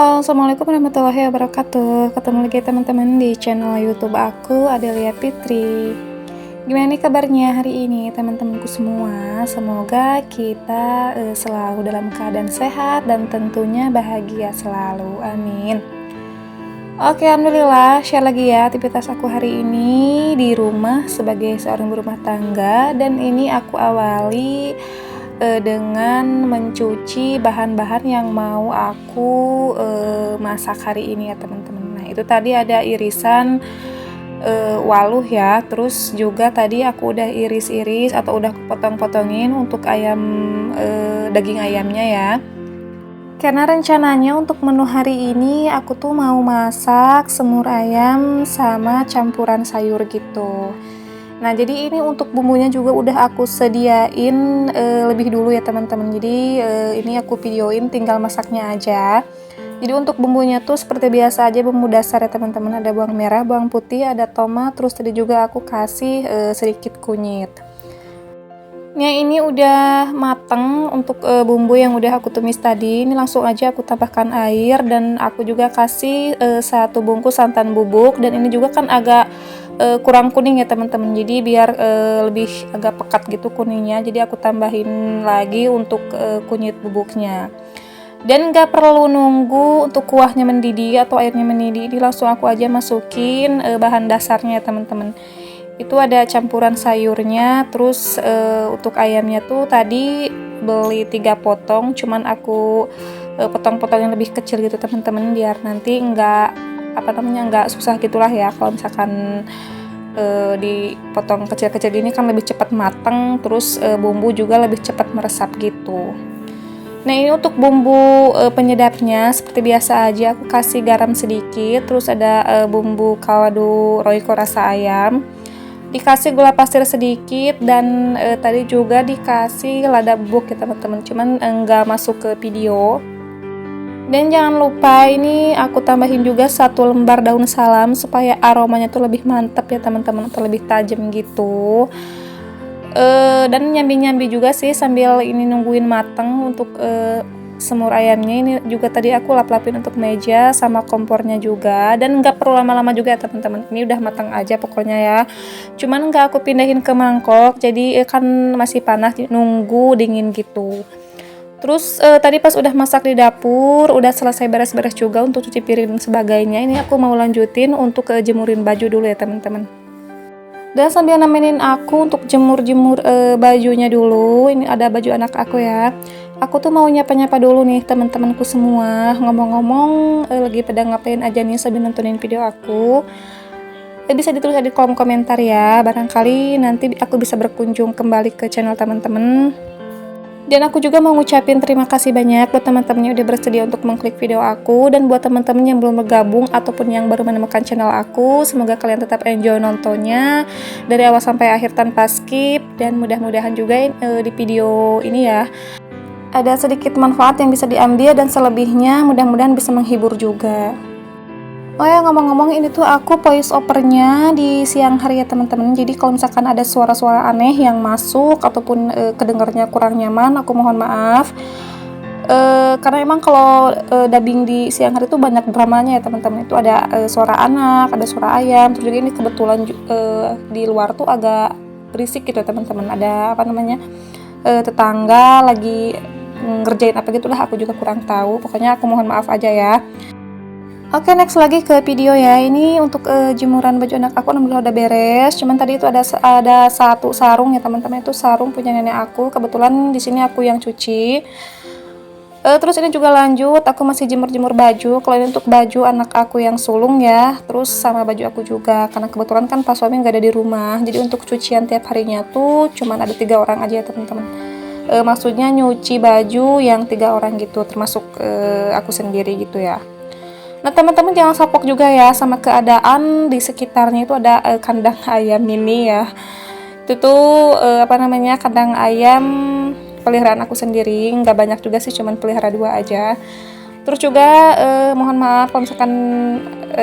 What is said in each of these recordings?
Halo, Assalamualaikum warahmatullahi wabarakatuh. Ketemu lagi teman-teman di channel YouTube aku, Adelia Fitri. Gimana nih kabarnya hari ini teman-temanku semua? Semoga kita selalu dalam keadaan sehat dan tentunya bahagia selalu. Amin. Oke, alhamdulillah, share lagi ya aktivitas aku hari ini di rumah sebagai seorang berumah tangga, dan ini aku awali dengan mencuci bahan-bahan yang mau aku masak hari ini ya teman-teman. Nah, itu tadi ada irisan waluh ya, terus juga tadi aku udah iris-iris atau udah potong-potongin untuk ayam daging ayamnya ya. Karena rencananya untuk menu hari ini aku tuh mau masak semur ayam sama campuran sayur gitu. Nah, jadi ini untuk bumbunya juga udah aku sediain lebih dulu ya teman-teman. Jadi ini aku videoin tinggal masaknya aja. Jadi untuk bumbunya tuh seperti biasa aja, bumbu dasar ya teman-teman. Ada bawang merah, bawang putih, ada tomat, terus tadi juga aku kasih sedikit kunyit. Nah, ini udah mateng untuk bumbu yang udah aku tumis tadi. Ini langsung aja aku tambahkan air, dan aku juga kasih 1 bungkus santan bubuk, dan ini juga kan agak kurang kuning ya teman-teman, jadi biar lebih agak pekat gitu kuningnya, jadi aku tambahin lagi untuk kunyit bubuknya. Dan gak perlu nunggu untuk kuahnya mendidih atau airnya mendidih, ini langsung aku aja masukin bahan dasarnya ya teman-teman. Itu ada campuran sayurnya, terus untuk ayamnya tuh tadi beli 3 potong, cuman aku potong-potong yang lebih kecil gitu teman-teman, biar nanti nggak susah gitulah ya kalau misalkan dipotong kecil-kecil gini kan lebih cepat mateng, terus bumbu juga lebih cepat meresap gitu. Nah, ini untuk bumbu penyedapnya seperti biasa aja aku kasih garam sedikit, terus ada bumbu kaldu Royco rasa ayam, dikasih gula pasir sedikit, dan tadi juga dikasih lada bubuk ya teman-teman, cuman nggak masuk ke video. Dan jangan lupa ini aku tambahin juga 1 lembar daun salam supaya aromanya tuh lebih mantap ya teman-teman, atau lebih tajam gitu. Dan nyambi-nyambi juga sih sambil ini nungguin mateng untuk semur ayamnya. Ini juga tadi aku lap-lapin untuk meja sama kompornya juga, dan nggak perlu lama-lama juga ya teman-teman, ini udah matang aja pokoknya ya. Cuman nggak aku pindahin ke mangkok, jadi kan masih panas, nunggu dingin gitu. Terus tadi pas udah masak di dapur, udah selesai beres-beres juga untuk cuci piring dan sebagainya, ini aku mau lanjutin untuk jemurin baju dulu ya teman-teman. Dan sambil nemenin aku untuk jemur-jemur bajunya dulu, ini ada baju anak aku ya. Aku tuh mau nyapa-nyapa dulu nih teman-temanku semua. Ngomong-ngomong, lagi pada ngapain aja nih sambil nontonin video aku? Bisa ditulis di kolom komentar ya, barangkali nanti aku bisa berkunjung kembali ke channel teman-teman. Dan aku juga mau ngucapin terima kasih banyak buat teman-teman yang udah bersedia untuk mengklik video aku, dan buat teman-teman yang belum bergabung ataupun yang baru menemukan channel aku, semoga kalian tetap enjoy nontonnya dari awal sampai akhir tanpa skip, dan mudah-mudahan juga di video ini ya ada sedikit manfaat yang bisa diambil, dan selebihnya mudah-mudahan bisa menghibur juga. Oh ya, ngomong-ngomong, ini tuh aku voice overnya di siang hari ya teman-teman. Jadi kalau misalkan ada suara-suara aneh yang masuk ataupun kedengarnya kurang nyaman, aku mohon maaf. Karena emang kalau dubbing di siang hari itu banyak dramanya ya teman-teman. Itu ada suara anak, ada suara ayam. Terus juga ini kebetulan di luar tuh agak berisik gitu ya teman-teman. Ada apa namanya, tetangga lagi ngerjain apa gitu lah, aku juga kurang tahu. Pokoknya aku mohon maaf aja ya. Oke, next lagi ke video ya. Ini untuk jemuran baju anak aku alhamdulillah udah beres. Cuman tadi itu ada 1 sarung ya teman-teman, itu sarung punya nenek aku. Kebetulan di sini aku yang cuci. Terus ini juga lanjut, aku masih jemur-jemur baju. Kalau ini untuk baju anak aku yang sulung ya, terus sama baju aku juga. Karena kebetulan kan pas suami nggak ada di rumah, jadi untuk cucian tiap harinya tuh cuman ada 3 orang aja ya teman-teman. Maksudnya nyuci baju yang 3 orang gitu, termasuk aku sendiri gitu ya. Nah teman-teman jangan sapok juga ya sama keadaan di sekitarnya. Itu ada kandang ayam ini ya. Itu tuh apa namanya, kandang ayam peliharaan aku sendiri. Nggak banyak juga sih, cuman pelihara 2 aja. Terus juga mohon maaf kalau misalkan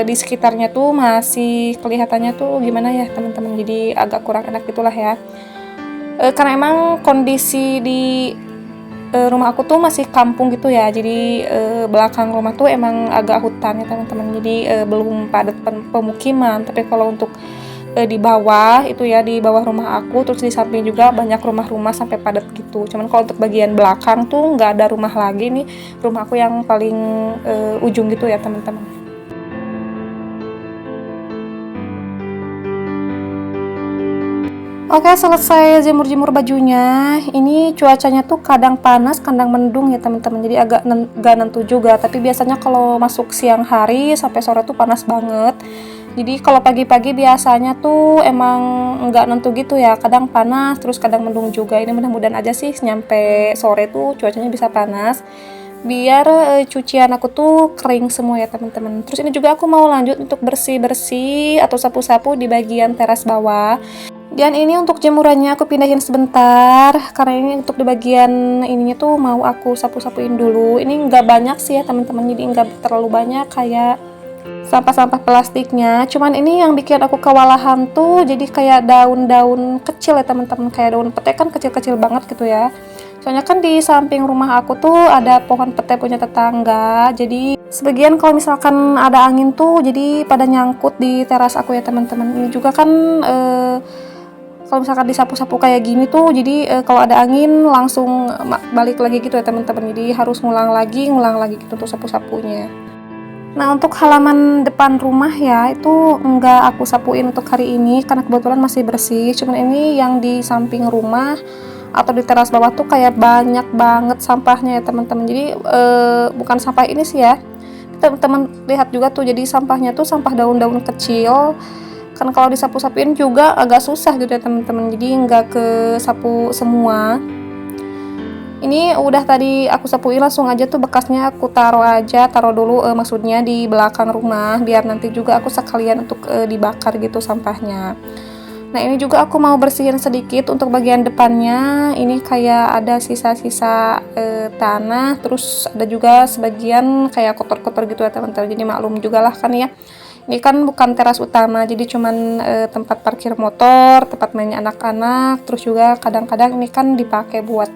di sekitarnya tuh masih kelihatannya tuh gimana ya teman-teman. Jadi agak kurang enak gitulah ya. Karena emang kondisi di rumah aku tuh masih kampung gitu ya, jadi belakang rumah tuh emang agak hutan ya teman-teman, jadi belum padat pemukiman. Tapi kalau untuk di bawah itu ya, di bawah rumah aku, terus di samping juga banyak rumah-rumah sampai padat gitu. Cuman kalau untuk bagian belakang tuh nggak ada rumah lagi nih, rumah aku yang paling ujung gitu ya teman-teman. Oke, selesai jemur-jemur bajunya. Ini cuacanya tuh kadang panas, kadang mendung ya teman-teman. Jadi agak gak nentu juga. Tapi biasanya kalau masuk siang hari sampai sore tuh panas banget. Jadi kalau pagi-pagi biasanya tuh emang nggak nentu gitu ya. Kadang panas, terus kadang mendung juga. Ini mudah-mudahan aja sih nyampe sore tuh cuacanya bisa panas. Biar cucian aku tuh kering semua ya teman-teman. Terus ini juga aku mau lanjut untuk bersih-bersih atau sapu-sapu di bagian teras bawah. Dan ini untuk jemurannya aku pindahin sebentar, karena ini untuk di bagian ininya tuh mau aku sapu-sapuin dulu. Ini nggak banyak sih ya teman-teman, jadi nggak terlalu banyak kayak sampah-sampah plastiknya. Cuman ini yang bikin aku kewalahan tuh jadi kayak daun-daun kecil ya teman-teman, kayak daun pete kan kecil-kecil banget gitu ya. Soalnya kan di samping rumah aku tuh ada pohon pete punya tetangga, jadi sebagian kalau misalkan ada angin tuh jadi pada nyangkut di teras aku ya teman-teman. Ini juga kan kalau misalkan disapu-sapu kayak gini tuh jadi kalau ada angin langsung balik lagi gitu ya teman-teman, jadi harus ngulang lagi gitu untuk sapu-sapunya. Nah, untuk halaman depan rumah ya itu enggak aku sapuin untuk hari ini karena kebetulan masih bersih. Cuman ini yang di samping rumah atau di teras bawah tuh kayak banyak banget sampahnya ya teman-teman. Jadi bukan sampah ini sih ya, teman-teman lihat juga tuh, jadi sampahnya tuh sampah daun-daun kecil. Kan kalau disapu-sapuin juga agak susah gitu ya teman-teman, jadi nggak ke sapu semua. Ini udah tadi aku sapuin, langsung aja tuh bekasnya aku taruh dulu maksudnya di belakang rumah, biar nanti juga aku sekalian untuk dibakar gitu sampahnya. Nah, ini juga aku mau bersihin sedikit untuk bagian depannya. Ini kayak ada sisa-sisa tanah, terus ada juga sebagian kayak kotor-kotor gitu ya teman-teman, jadi maklum juga lah kan ya. Ini kan bukan teras utama, jadi cuman tempat parkir motor, tempat mainnya anak-anak, terus juga kadang-kadang ini kan dipakai buat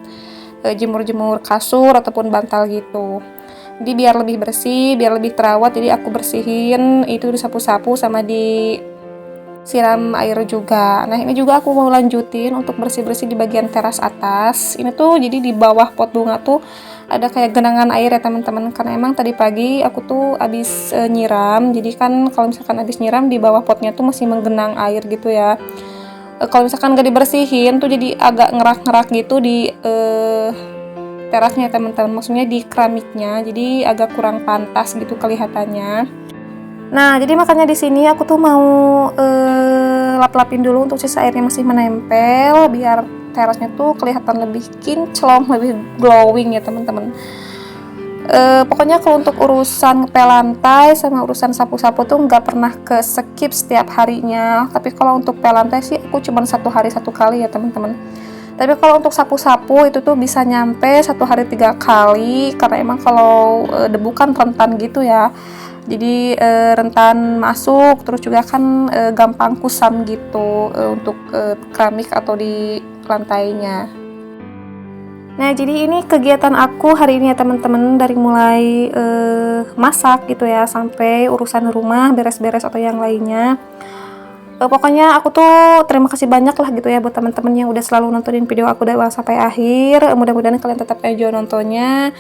jemur-jemur kasur ataupun bantal gitu. Jadi biar lebih bersih, biar lebih terawat, jadi aku bersihin itu disapu-sapu sama disiram air juga. Nah, ini juga aku mau lanjutin untuk bersih-bersih di bagian teras atas. Ini tuh jadi di bawah pot bunga tuh ada kayak genangan air ya teman-teman, karena emang tadi pagi aku tuh habis nyiram. Jadi kan kalau misalkan habis nyiram di bawah potnya tuh masih menggenang air gitu ya. Kalau misalkan gak dibersihin tuh jadi agak ngerak-ngerak gitu di terasnya ya teman-teman, maksudnya di keramiknya, jadi agak kurang pantas gitu kelihatannya. Nah, jadi makanya di sini aku tuh mau lap-lapin dulu untuk sisa airnya masih menempel, biar terasnya tuh kelihatan lebih kinclong, lebih glowing ya teman-teman. Pokoknya kalau untuk urusan ngepel lantai sama urusan sapu-sapu tuh nggak pernah ke skip setiap harinya. Tapi kalau untuk pel lantai sih aku cuma 1 hari 1 kali ya teman-teman. Tapi kalau untuk sapu-sapu itu tuh bisa nyampe 1 hari 3 kali, karena emang kalau debu kan rentan gitu ya. Jadi rentan masuk, terus juga kan gampang kusam gitu untuk keramik atau di lantainya. Nah, jadi ini kegiatan aku hari ini ya teman-teman, dari mulai masak gitu ya sampai urusan rumah, beres-beres atau yang lainnya. Pokoknya aku tuh terima kasih banyak lah gitu ya buat teman-teman yang udah selalu nontonin video aku dari awal sampai akhir. Mudah-mudahan kalian tetap enjoy nontonnya.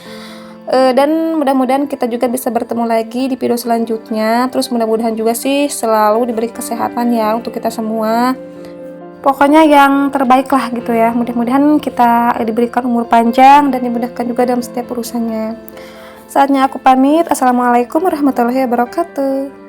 Dan mudah-mudahan kita juga bisa bertemu lagi di video selanjutnya. Terus mudah-mudahan juga sih selalu diberi kesehatan ya untuk kita semua. Pokoknya yang terbaik lah gitu ya. Mudah-mudahan kita diberikan umur panjang dan dimudahkan juga dalam setiap urusannya. Saatnya aku pamit. Assalamualaikum warahmatullahi wabarakatuh.